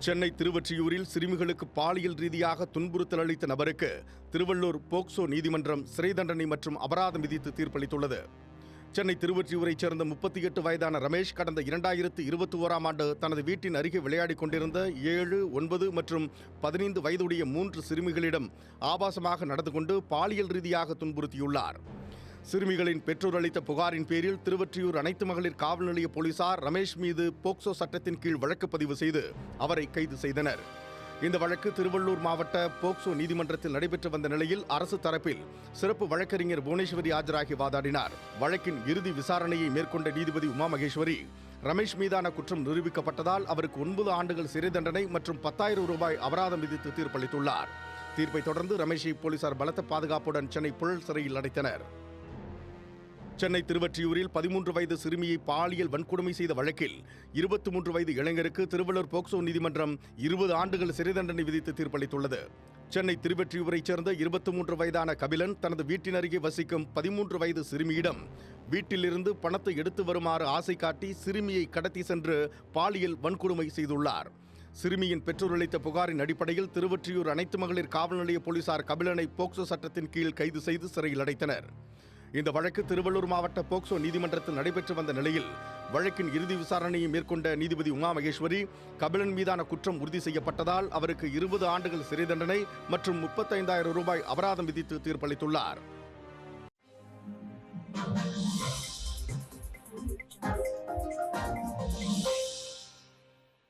சென்னை திருவொற்றியூரில் சிறுமிகளுக்கு பாலியல் ரீதியாக துன்புறுத்தல் அளித்த நபருக்கு திருவள்ளூர் போக்சோ நீதிமன்றம் சிறை தண்டனை மற்றும் அபராதம் விதித்து தீர்ப்பளித்துள்ளது. சென்னை திருவொற்றியூரைச் சேர்ந்த 38 வயதான ரமேஷ் கடந்த 2021ஆம் ஆண்டு தனது வீட்டின் அருகே விளையாடிக் கொண்டிருந்த 7, 9 மற்றும் 15 வயதுடைய 3 சிறுமிகளிடம் ஆபாசமாக நடந்து கொண்டு பாலியல் ரீதியாக துன்புறுத்தியுள்ளார். சிறுமிகளின் பெற்றோர் அளித்த புகாரின் பேரில் திருவொற்றியூர் அனைத்து மகளிர் காவல் நிலைய போலீசார் ரமேஷ் மீது போக்சோ சட்டத்தின் கீழ் வழக்கு பதிவு செய்து அவரை கைது செய்தனர். இந்த வழக்கு திருவள்ளூர் மாவட்ட போக்சோ நீதிமன்றத்தில் நடைபெற்று வந்த நிலையில் அரசு தரப்பில் சிறப்பு வழக்கறிஞர் புவனேஸ்வரி ஆஜராகி வாதாடினார். வழக்கின் இறுதி விசாரணையை மேற்கொண்ட நீதிபதி உமா மகேஸ்வரி ரமேஷ் மீதான குற்றம் நிரூபிக்கப்பட்டதால் அவருக்கு 9 ஆண்டுகள் சிறை தண்டனை மற்றும் 10,000 ரூபாய் அபராதம் விதித்து தீர்ப்பளித்துள்ளார். தீர்ப்பை தொடர்ந்து ரமேஷை போலீசார் பலத்த பாதுகாப்புடன் சென்னை புழல் சிறையில் அடைத்தனர். சென்னை திருவொற்றியூரில் 13 வயது சிறுமியை பாலியல் வன்கொடுமை செய்த வழக்கில் 23 வயது இளைஞருக்கு திருவள்ளூர் போக்சோ நீதிமன்றம் 20 ஆண்டுகள் சிறை தண்டனை விதித்து தீர்ப்பளித்துள்ளது. சென்னை திருவொற்றியூரைச் சேர்ந்த 23 வயதான கபிலன் தனது வீட்டின் அருகே வசிக்கும் 13 வயது சிறுமியிடம் வீட்டிலிருந்து பணத்தை எடுத்து வருமாறு ஆசை காட்டி சிறுமியை கடத்தி சென்று பாலியல் வன்கொடுமை செய்துள்ளார். சிறுமியின் பெற்றோர் அளித்த புகாரின் அடிப்படையில் திருவொற்றியூர் அனைத்து மகளிர் காவல் நிலைய போலீசார் கபிலனை போக்சோ சட்டத்தின் கீழ் கைது செய்து சிறையில் அடைத்தனர். இந்த வழக்கு திருவள்ளூர் மாவட்ட போக்சோ நீதிமன்றத்தில் நடைபெற்று வந்த நிலையில் வழக்கின் இறுதி விசாரணையை மேற்கொண்ட நீதிபதி உமா மகேஸ்வரி கபிலன் மீதான குற்றம் உறுதி செய்யப்பட்டதால் அவருக்கு 20 ஆண்டுகள் சிறை தண்டனை மற்றும் 35,000 ரூபாய் அபராதம் விதித்து தீர்ப்பளித்துள்ளார்.